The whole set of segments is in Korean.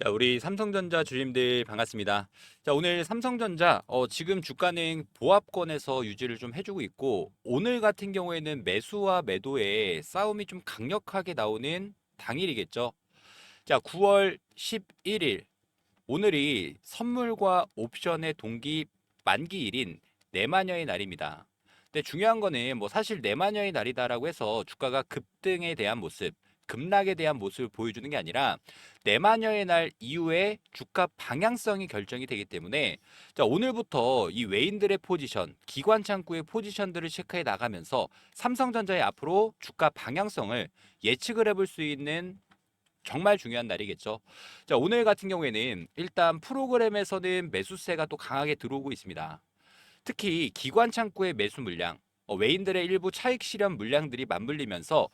자, 우리 삼성전자 주주님들 반갑습니다. 자, 오늘 삼성전자 지금 주가는 보합권에서 유지를 좀 해주고 있고, 오늘 같은 경우에는 매수와 매도의 싸움이 좀 강력하게 나오는 당일이겠죠. 자, 9월 11일 오늘이 선물과 옵션의 동기 만기일인 내마녀의 날입니다. 근데 중요한 거는 뭐 사실 내마녀의 날이다라고 해서 주가가 급등에 대한 모습, 급락에 대한 모습을 보여주는 게 아니라 내마녀의 날 이후에 주가 방향성이 결정이 되기 때문에, 자, 오늘부터 이 외인들의 포지션, 기관 창구의 포지션들을 체크해 나가면서 삼성전자의 앞으로 주가 방향성을 예측을 해볼 수 있는 정말 중요한 날이겠죠. 자, 오늘 같은 경우에는 일단 프로그램에서는 매수세가 또 강하게 들어오고 있습니다. 특히 기관 창구의 매수 물량, 외인들의 일부 차익 실현 물량들이 맞물리면서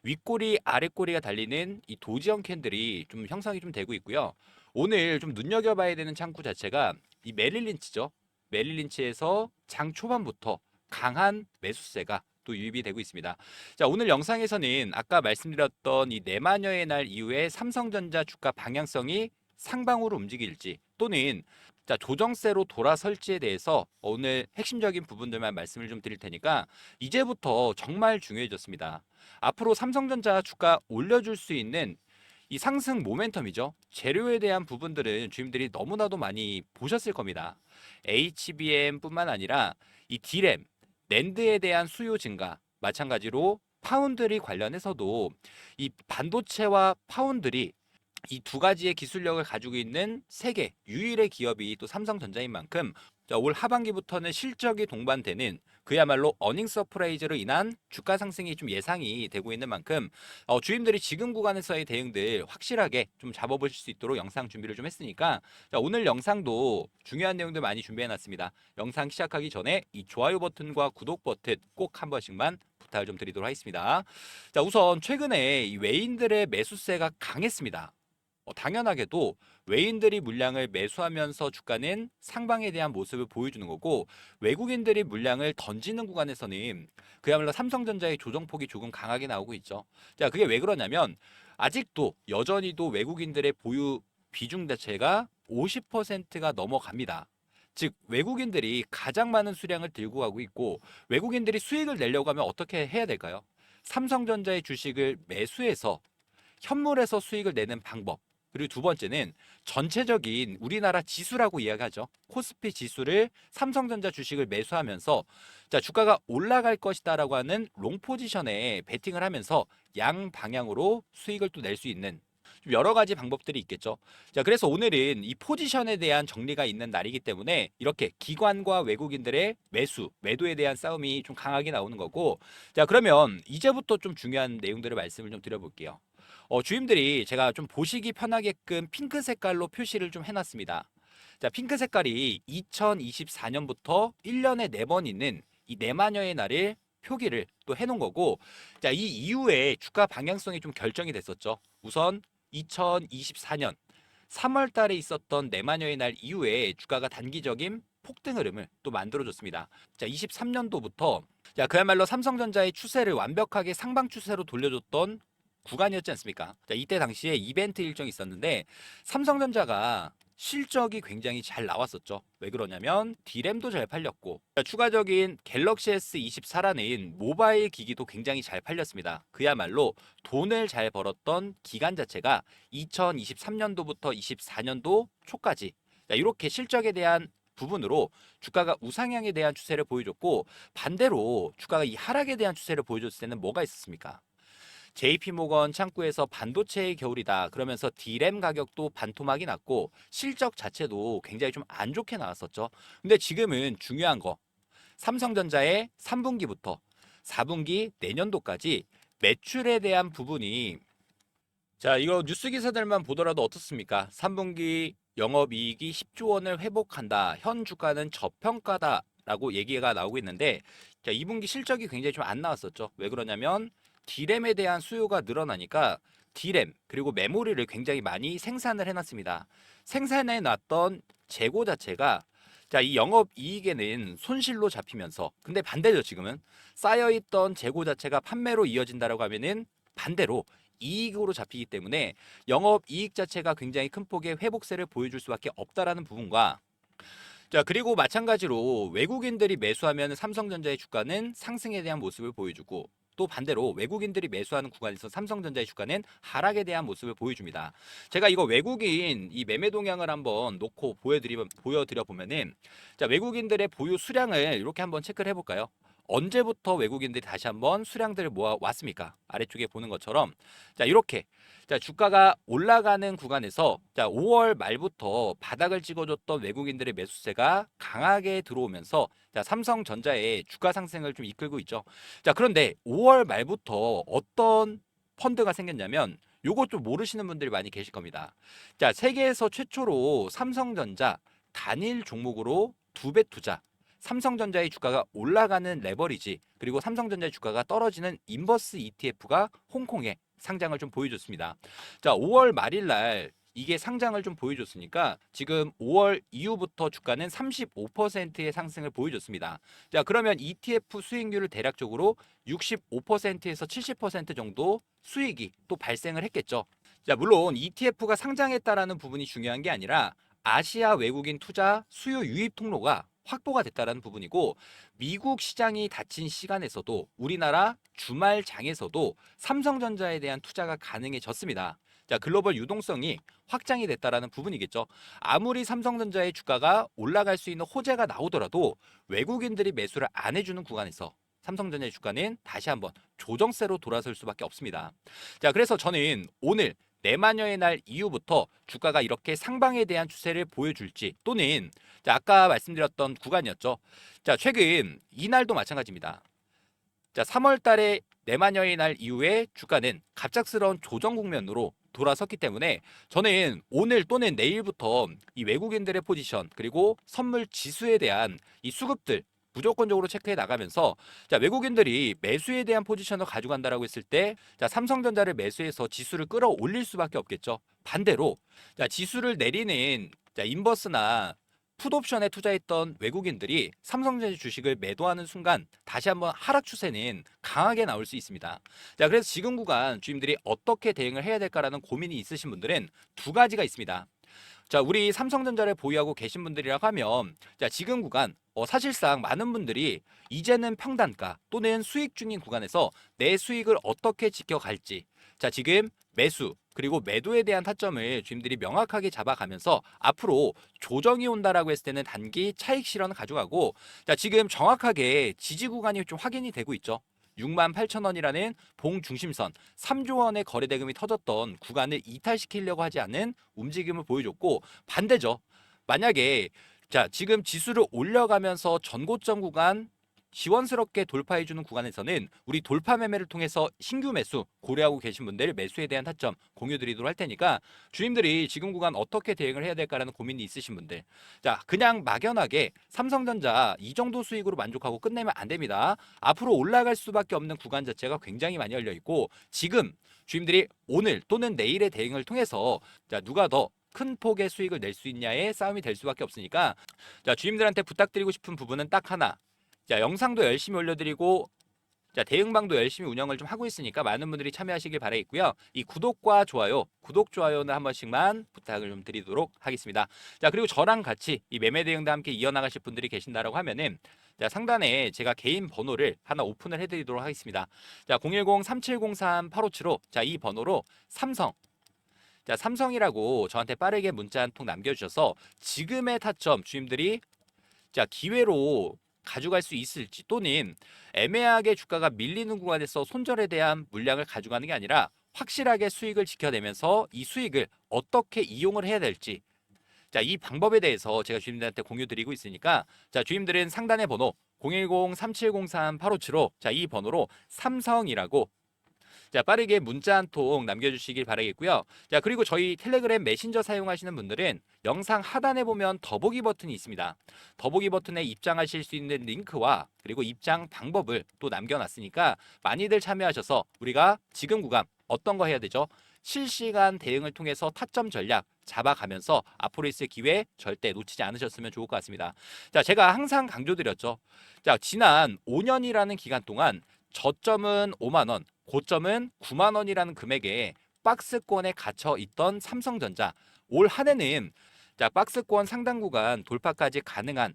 윗꼬리 아랫꼬리가 달리는 이 도지형 캔들이 좀 형성이 좀 되고 있고요. 오늘 좀 눈여겨봐야 되는 창구 자체가 이 메릴린치죠. 메릴린치에서 장 초반부터 강한 매수세가 또 유입이 되고 있습니다. 자, 오늘 영상에서는 아까 말씀드렸던 이 네마녀의 날 이후에 삼성전자 주가 방향성이 상방으로 움직일지 또는 자, 조정세로 돌아설지에 대해서 오늘 핵심적인 부분들만 말씀을 좀 드릴 테니까 이제부터 정말 중요해졌습니다. 앞으로 삼성전자 주가 올려줄 수 있는 이 상승 모멘텀이죠. 재료에 대한 부분들은 주님들이 너무나도 많이 보셨을 겁니다. HBM뿐만 아니라 이 D램, 낸드에 대한 수요 증가, 마찬가지로 파운드리 관련해서도 이 반도체와 파운드리 이 두 가지의 기술력을 가지고 있는 세계 유일의 기업이 또 삼성전자인 만큼, 자, 올 하반기부터는 실적이 동반되는 그야말로 어닝 서프라이즈로 인한 주가 상승이 좀 예상이 되고 있는 만큼 주임들이 지금 구간에서의 대응들 확실하게 좀 잡아보실 수 있도록 영상 준비를 좀 했으니까, 자, 오늘 영상도 중요한 내용들 많이 준비해 놨습니다. 영상 시작하기 전에 이 좋아요 버튼과 구독 버튼 꼭 한 번씩만 부탁을 좀 드리도록 하겠습니다. 자, 우선 최근에 이 외인들의 매수세가 강했습니다. 당연하게도 외인들이 물량을 매수하면서 주가는 상방에 대한 모습을 보여주는 거고, 외국인들이 물량을 던지는 구간에서는 그야말로 삼성전자의 조정폭이 조금 강하게 나오고 있죠. 자, 그게 왜 그러냐면 아직도 여전히도 외국인들의 보유 비중 자체가 50%가 넘어갑니다. 즉 외국인들이 가장 많은 수량을 들고 가고 있고, 외국인들이 수익을 내려고 하면 어떻게 해야 될까요? 삼성전자의 주식을 매수해서 현물에서 수익을 내는 방법. 그리고 두 번째는 전체적인 우리나라 지수라고 이야기하죠. 코스피 지수를 삼성전자 주식을 매수하면서, 자, 주가가 올라갈 것이다라고 하는 롱 포지션에 베팅을 하면서 양 방향으로 수익을 또 낼 수 있는 좀 여러 가지 방법들이 있겠죠. 자, 그래서 오늘은 이 포지션에 대한 정리가 있는 날이기 때문에 이렇게 기관과 외국인들의 매수, 매도에 대한 싸움이 좀 강하게 나오는 거고, 자, 그러면 이제부터 좀 중요한 내용들을 말씀을 좀 드려볼게요. 주임들이 제가 좀 보시기 편하게끔 핑크 색깔로 표시를 좀 해놨습니다. 자, 핑크 색깔이 2024년부터 1년에 4번 있는 이 네마녀의 날을 표기를 또 해놓은 거고, 자, 이 이후에 주가 방향성이 좀 결정이 됐었죠. 우선 2024년 3월 달에 있었던 네마녀의 날 이후에 주가가 단기적인 폭등 흐름을 또 만들어줬습니다. 자, 23년도부터 자, 그야말로 삼성전자의 추세를 완벽하게 상방 추세로 돌려줬던 구간이었지 않습니까? 자, 이때 당시에 이벤트 일정이 있었는데 삼성전자가 실적이 굉장히 잘 나왔었죠. 왜 그러냐면 D램도 잘 팔렸고, 자, 추가적인 갤럭시 S24라는 모바일 기기도 굉장히 잘 팔렸습니다. 그야말로 돈을 잘 벌었던 기간 자체가 2023년도부터 24년도 초까지, 자, 이렇게 실적에 대한 부분으로 주가가 우상향에 대한 추세를 보여줬고, 반대로 주가가 이 하락에 대한 추세를 보여줬을 때는 뭐가 있었습니까? JP모건 창구에서 반도체의 겨울이다 그러면서 D램 가격도 반토막이 났고 실적 자체도 굉장히 좀 안 좋게 나왔었죠. 근데 지금은 중요한 거, 삼성전자의 3분기부터 4분기 내년도까지 매출에 대한 부분이, 자, 이거 뉴스 기사들만 보더라도 어떻습니까? 3분기 영업이익이 10조 원을 회복한다. 현 주가는 저평가다라고 얘기가 나오고 있는데, 자, 2분기 실적이 굉장히 좀 안 나왔었죠. 왜 그러냐면 D램에 대한 수요가 늘어나니까 D램 그리고 메모리를 굉장히 많이 생산을 해놨습니다. 생산해 놨던 재고 자체가, 자, 이 영업이익에는 손실로 잡히면서, 근데 반대죠. 지금은 쌓여있던 재고 자체가 판매로 이어진다라고 하면은 반대로 이익으로 잡히기 때문에 영업 이익 자체가 굉장히 큰 폭의 회복세를 보여줄 수밖에 없다라는 부분과 자, 그리고 마찬가지로 외국인들이 매수하면 삼성전자의 주가는 상승에 대한 모습을 보여주고 또 반대로 외국인들이 매수하는 구간에서 삼성전자의 주가는 하락에 대한 모습을 보여줍니다. 제가 이거 외국인 이 매매 동향을 한번 놓고 보여드려 보면은 자, 외국인들의 보유 수량을 이렇게 한번 체크를 해볼까요? 언제부터 외국인들이 다시 한번 수량들을 모아 왔습니까? 아래쪽에 보는 것처럼 자, 이렇게 자, 주가가 올라가는 구간에서 자, 5월 말부터 바닥을 찍어줬던 외국인들의 매수세가 강하게 들어오면서 자, 삼성전자의 주가 상승을 좀 이끌고 있죠. 자, 그런데 5월 말부터 어떤 펀드가 생겼냐면 요것 좀 모르시는 분들이 많이 계실 겁니다. 자, 세계에서 최초로 삼성전자 단일 종목으로 2배 투자 삼성전자의 주가가 올라가는 레버리지 그리고 삼성전자의 주가가 떨어지는 인버스 ETF가 홍콩에 상장을 좀 보여줬습니다. 자, 5월 말일 날 이게 상장을 좀 보여줬으니까 지금 5월 이후부터 주가는 35%의 상승을 보여줬습니다. 자, 그러면 ETF 수익률을 대략적으로 65%에서 70% 정도 수익이 또 발생을 했겠죠. 자, 물론 ETF가 상장했다라는 부분이 중요한 게 아니라 아시아 외국인 투자 수요 유입 통로가 확보가 됐다라는 부분이고 미국 시장이 닫힌 시간에서도 우리나라 주말장에서도 삼성전자에 대한 투자가 가능해졌습니다. 자, 글로벌 유동성이 확장이 됐다라는 부분이겠죠. 아무리 삼성전자의 주가가 올라갈 수 있는 호재가 나오더라도 외국인들이 매수를 안 해주는 구간에서 삼성전자의 주가는 다시 한번 조정세로 돌아설 수밖에 없습니다. 자, 그래서 저는 오늘 내마녀의 날 이후부터 주가가 이렇게 상방에 대한 추세를 보여줄지 또는 자, 아까 말씀드렸던 구간이었죠. 자, 최근 이날도 마찬가지입니다. 자, 3월 달에 내마녀의 날 이후에 주가는 갑작스러운 조정 국면으로 돌아섰기 때문에 저는 오늘 또는 내일부터 이 외국인들의 포지션 그리고 선물 지수에 대한 이 수급들 무조건적으로 체크해 나가면서 자, 외국인들이 매수에 대한 포지션을 가져간다라고 했을 때 자, 삼성전자를 매수해서 지수를 끌어올릴 수밖에 없겠죠. 반대로 자, 지수를 내리는 자, 인버스나 풋옵션에 투자했던 외국인들이 삼성전자 주식을 매도하는 순간 다시 한번 하락 추세는 강하게 나올 수 있습니다. 자, 그래서 지금 구간 주임들이 어떻게 대응을 해야 될까라는 고민이 있으신 분들은 두 가지가 있습니다. 자, 우리 삼성전자를 보유하고 계신 분들이라고 하면 자, 지금 구간 사실상 많은 분들이 이제는 평단가 또는 수익 중인 구간에서 내 수익을 어떻게 지켜갈지 자, 지금 매수 그리고 매도에 대한 타점을 주임들이 명확하게 잡아가면서 앞으로 조정이 온다라고 했을 때는 단기 차익 실현을 가져가고 자, 지금 정확하게 지지 구간이 좀 확인이 되고 있죠. 68,000원이라는 봉중심선 3조 원의 거래 대금이 터졌던 구간을 이탈시키려고 하지 않는 움직임을 보여줬고 반대죠. 만약에 자, 지금 지수를 올려가면서 전고점 구간 시원스럽게 돌파해주는 구간에서는 우리 돌파 매매를 통해서 신규 매수 고려하고 계신 분들 매수에 대한 타점 공유 드리도록 할 테니까 주임들이 지금 구간 어떻게 대응을 해야 될까라는 고민이 있으신 분들 자, 그냥 막연하게 삼성전자 이 정도 수익으로 만족하고 끝내면 안 됩니다. 앞으로 올라갈 수밖에 없는 구간 자체가 굉장히 많이 열려 있고 지금 주임들이 오늘 또는 내일의 대응을 통해서 자, 누가 더 큰 폭의 수익을 낼 수 있냐의 싸움이 될 수밖에 없으니까 자, 주임들한테 부탁드리고 싶은 부분은 딱 하나. 자, 영상도 열심히 올려드리고 자, 대응방도 열심히 운영을 좀 하고 있으니까 많은 분들이 참여하시길 바라겠고요. 이 구독과 좋아요, 구독, 좋아요는 한 번씩만 부탁을 좀 드리도록 하겠습니다. 자, 그리고 저랑 같이 이 매매 대응도 함께 이어나가실 분들이 계신다라고 하면은 자, 상단에 제가 개인 번호를 하나 오픈을 해드리도록 하겠습니다. 자, 010-3703-8575 자, 이 번호로 삼성 자, 삼성이라고 저한테 빠르게 문자 한 통 남겨주셔서 지금의 타점 주임들이 자, 기회로 가져갈 수 있을지 또는 애매하게 주가가 밀리는 구간에서 손절에 대한 물량을 가져가는 게 아니라 확실하게 수익을 지켜내면서 이 수익을 어떻게 이용을 해야 될지 자, 이 방법에 대해서 제가 주임들한테 공유 드리고 있으니까 자, 주임들은 상단의 번호 010-3703-8575 자, 이 번호로 삼성이라고 자, 빠르게 문자 한 통 남겨주시길 바라겠고요. 자, 그리고 저희 텔레그램 메신저 사용하시는 분들은 영상 하단에 보면 더보기 버튼이 있습니다. 더보기 버튼에 입장하실 수 있는 링크와 그리고 입장 방법을 또 남겨놨으니까 많이들 참여하셔서 우리가 지금 구간 어떤 거 해야 되죠? 실시간 대응을 통해서 타점 전략 잡아가면서 앞으로 있을 기회 절대 놓치지 않으셨으면 좋을 것 같습니다. 자, 제가 항상 강조드렸죠. 자, 지난 5년이라는 기간 동안 저점은 5만 원, 고점은 9만 원이라는 금액에 박스권에 갇혀 있던 삼성전자. 올 한 해는 자, 박스권 상당 구간 돌파까지 가능한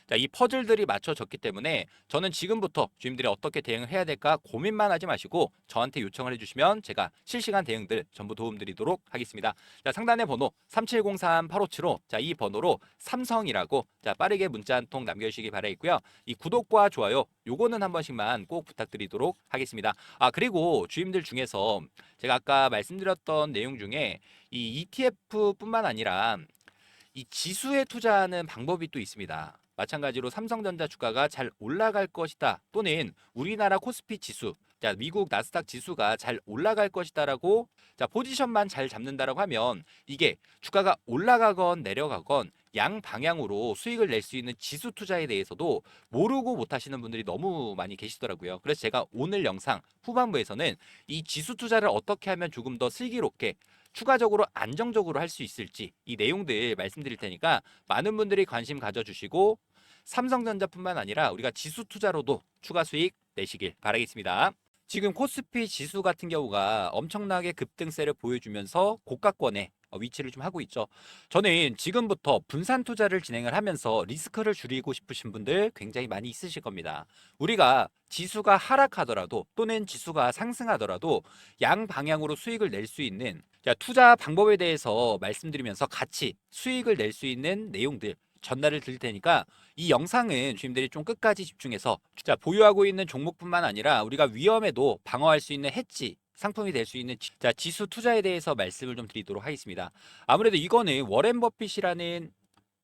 자, 이 퍼즐들이 맞춰졌기 때문에 저는 지금부터 주임들이 어떻게 대응을 해야 될까 고민만 하지 마시고 저한테 요청을 해주시면 제가 실시간 대응들 전부 도움드리도록 하겠습니다. 자, 상단의 번호 3703-8575 자, 이 번호로 삼성이라고 자, 빠르게 문자 한 통 남겨주시기 바라겠고요. 이 구독과 좋아요 요거는 한 번씩만 꼭 부탁드리도록 하겠습니다. 아, 그리고 주임들 중에서 제가 아까 말씀드렸던 내용 중에 이 ETF뿐만 아니라 이 지수에 투자하는 방법이 또 있습니다. 마찬가지로 삼성전자 주가가 잘 올라갈 것이다 또는 우리나라 코스피 지수 자, 미국 나스닥 지수가 잘 올라갈 것이다라고 자, 포지션만 잘 잡는다라고 하면 이게 주가가 올라가건 내려가건 양 방향으로 수익을 낼 수 있는 지수 투자에 대해서도 모르고 못 하시는 분들이 너무 많이 계시더라고요. 그래서 제가 오늘 영상 후반부에서는 이 지수 투자를 어떻게 하면 조금 더 슬기롭게 추가적으로 안정적으로 할 수 있을지 이 내용들 말씀드릴 테니까 많은 분들이 관심 가져주시고 삼성전자뿐만 아니라 우리가 지수 투자로도 추가 수익 내시길 바라겠습니다. 지금 코스피 지수 같은 경우가 엄청나게 급등세를 보여주면서 고가권에 위치를 좀 하고 있죠. 저는 지금부터 분산 투자를 진행을 하면서 리스크를 줄이고 싶으신 분들 굉장히 많이 있으실 겁니다. 우리가 지수가 하락하더라도 또는 지수가 상승하더라도 양 방향으로 수익을 낼 수 있는 자, 투자 방법에 대해서 말씀드리면서 같이 수익을 낼 수 있는 내용들 전달을 드릴 테니까 이 영상은 주님들이 좀 끝까지 집중해서 자, 보유하고 있는 종목뿐만 아니라 우리가 위험에도 방어할 수 있는 해지 상품이 될 수 있는 자, 지수 투자에 대해서 말씀을 좀 드리도록 하겠습니다. 아무래도 이거는 워렌 버핏이라는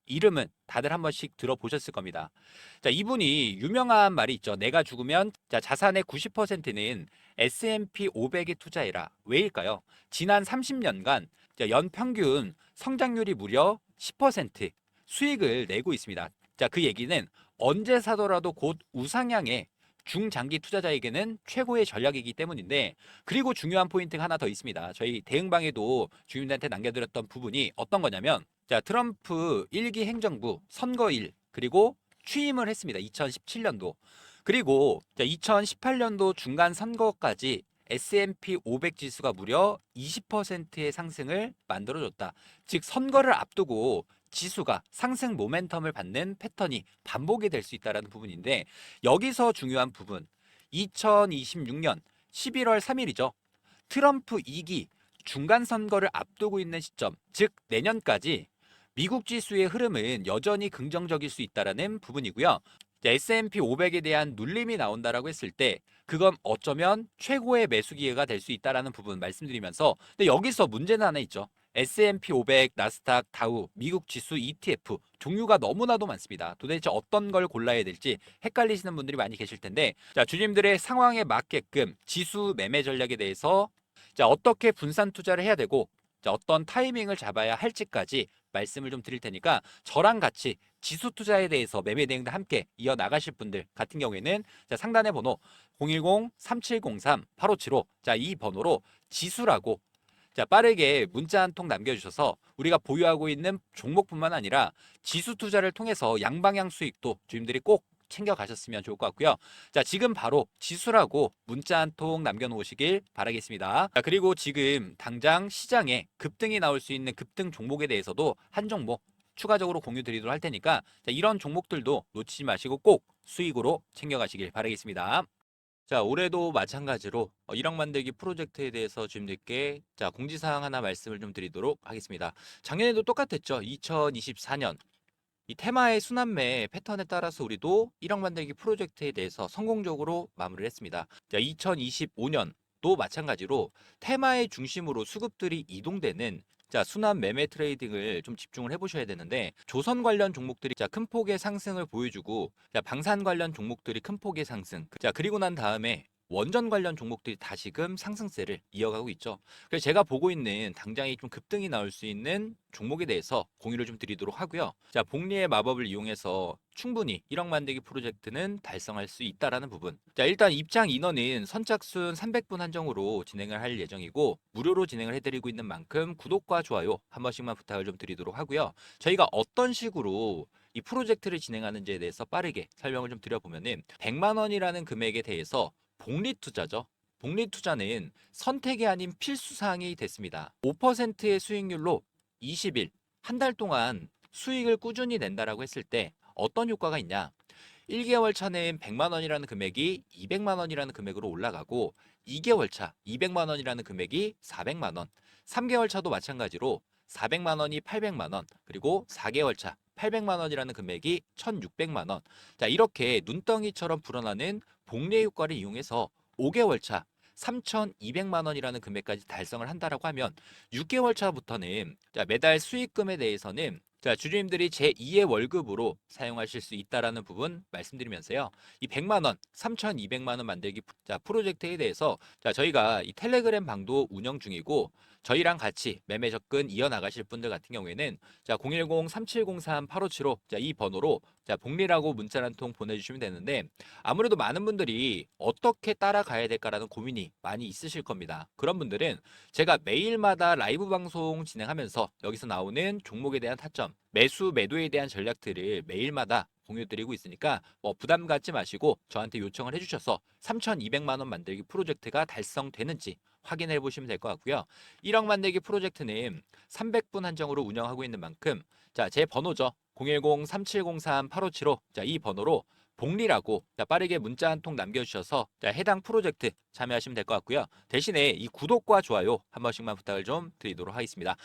이름은 다들 한 번씩 들어보셨을 겁니다. 자, 이분이 유명한 말이 있죠. 내가 죽으면 자, 자산의 90%는 S&P 500에 투자해라. 왜일까요? 지난 30년간 연평균 성장률이 무려 10% 수익을 내고 있습니다. 자, 그 얘기는 언제 사더라도 곧 우상향의 중장기 투자자에게는 최고의 전략이기 때문인데 그리고 중요한 포인트가 하나 더 있습니다. 저희 대응방에도 주민들한테 남겨드렸던 부분이 어떤 거냐면 자, 트럼프 1기 행정부 선거일 그리고 취임을 했습니다. 2017년도. 그리고 2018년도 중간 선거까지 S&P 500 지수가 무려 20%의 상승을 만들어줬다. 즉 선거를 앞두고 지수가 상승 모멘텀을 받는 패턴이 반복이 될 수 있다는 부분인데 여기서 중요한 부분 2026년 11월 3일이죠. 트럼프 2기 중간 선거를 앞두고 있는 시점, 즉 내년까지 미국 지수의 흐름은 여전히 긍정적일 수 있다라는 부분이고요. S&P 500에 대한 눌림이 나온다라고 했을 때 그건 어쩌면 최고의 매수 기회가 될 수 있다라는 부분 말씀드리면서 근데 여기서 문제는 하나 있죠. S&P 500, 나스닥, 다우, 미국 지수 ETF 종류가 너무나도 많습니다. 도대체 어떤 걸 골라야 될지 헷갈리시는 분들이 많이 계실 텐데 자, 주님들의 상황에 맞게끔 지수 매매 전략에 대해서 자, 어떻게 분산 투자를 해야 되고 자, 어떤 타이밍을 잡아야 할지까지 말씀을 좀 드릴 테니까 저랑 같이 지수 투자에 대해서 매매 대응도 함께 이어 나가실 분들 같은 경우에는 자, 상단의 번호 010-3703-8575 자, 이 번호로 지수라고 자, 빠르게 문자 한 통 남겨주셔서 우리가 보유하고 있는 종목뿐만 아니라 지수 투자를 통해서 양방향 수익도 주님들이 꼭 챙겨가셨으면 좋을 것 같고요. 자, 지금 바로 지수라고 문자 한 통 남겨놓으시길 바라겠습니다. 자, 그리고 지금 당장 시장에 급등이 나올 수 있는 급등 종목에 대해서도 한 종목 추가적으로 공유 드리도록 할 테니까 자, 이런 종목들도 놓치지 마시고 꼭 수익으로 챙겨가시길 바라겠습니다. 자, 올해도 마찬가지로 1억 만들기 프로젝트에 대해서 주님들께 자, 공지사항 하나 말씀을 좀 드리도록 하겠습니다. 작년에도 똑같았죠. 2024년 이 테마의 순환매 패턴에 따라서 우리도 1억 만들기 프로젝트에 대해서 성공적으로 마무리를 했습니다. 자, 2025년도 마찬가지로 테마의 중심으로 수급들이 이동되는 자, 순환 매매 트레이딩을 좀 집중을 해보셔야 되는데 조선 관련 종목들이 자, 큰 폭의 상승을 보여주고 자, 방산 관련 종목들이 큰 폭의 상승 자, 그리고 난 다음에 원전 관련 종목들이 다시금 상승세를 이어가고 있죠. 그래서 제가 보고 있는 당장이 좀 급등이 나올 수 있는 종목에 대해서 공유를 좀 드리도록 하고요. 자, 복리의 마법을 이용해서 충분히 1억 만들기 프로젝트는 달성할 수 있다라는 부분. 자, 일단 입장 인원은 선착순 300분 한정으로 진행을 할 예정이고 무료로 진행을 해드리고 있는 만큼 구독과 좋아요 한 번씩만 부탁을 좀 드리도록 하고요. 저희가 어떤 식으로 이 프로젝트를 진행하는지에 대해서 빠르게 설명을 좀 드려보면은 100만 원이라는 금액에 대해서 복리 투자죠. 복리 투자는 선택이 아닌 필수 사항이 됐습니다. 5%의 수익률로 20일, 한 달 동안 수익을 꾸준히 낸다라고 했을 때 어떤 효과가 있냐? 1개월 차는 100만 원이라는 금액이 200만 원이라는 금액으로 올라가고 2개월 차 200만 원이라는 금액이 400만 원, 3개월 차도 마찬가지로 400만 원이 800만 원, 그리고 4개월 차 800만 원이라는 금액이 1,600만 원. 자, 이렇게 눈덩이처럼 불어나는 복리 효과를 이용해서 5개월 차 3,200만 원이라는 금액까지 달성을 한다라고 하면 6개월 차부터는 자, 매달 수익금에 대해서는 자, 주주님들이 제2의 월급으로 사용하실 수 있다라는 부분 말씀드리면서요. 이 100만 원, 3,200만 원 만들기 자, 프로젝트에 대해서 자, 저희가 이 텔레그램 방도 운영 중이고 저희랑 같이 매매 접근 이어나가실 분들 같은 경우에는 자, 010-3703-8575 자, 이 번호로 자, 복리라고 문자 한 통 보내주시면 되는데 아무래도 많은 분들이 어떻게 따라가야 될까라는 고민이 많이 있으실 겁니다. 그런 분들은 제가 매일마다 라이브 방송 진행하면서 여기서 나오는 종목에 대한 타점, 매수, 매도에 대한 전략들을 매일마다 공유드리고 있으니까 뭐 부담 갖지 마시고 저한테 요청을 해주셔서 3,200만 원 만들기 프로젝트가 달성되는지 확인해 보시면 될 것 같고요. 1억 만들기 프로젝트는 300분 한정으로 운영하고 있는 만큼 자, 제 번호죠. 010-3703-8575 자, 이 번호로 복리라고 자, 빠르게 문자 한 통 남겨주셔서 자, 해당 프로젝트 참여하시면 될 것 같고요. 대신에 이 구독과 좋아요 한 번씩만 부탁을 좀 드리도록 하겠습니다.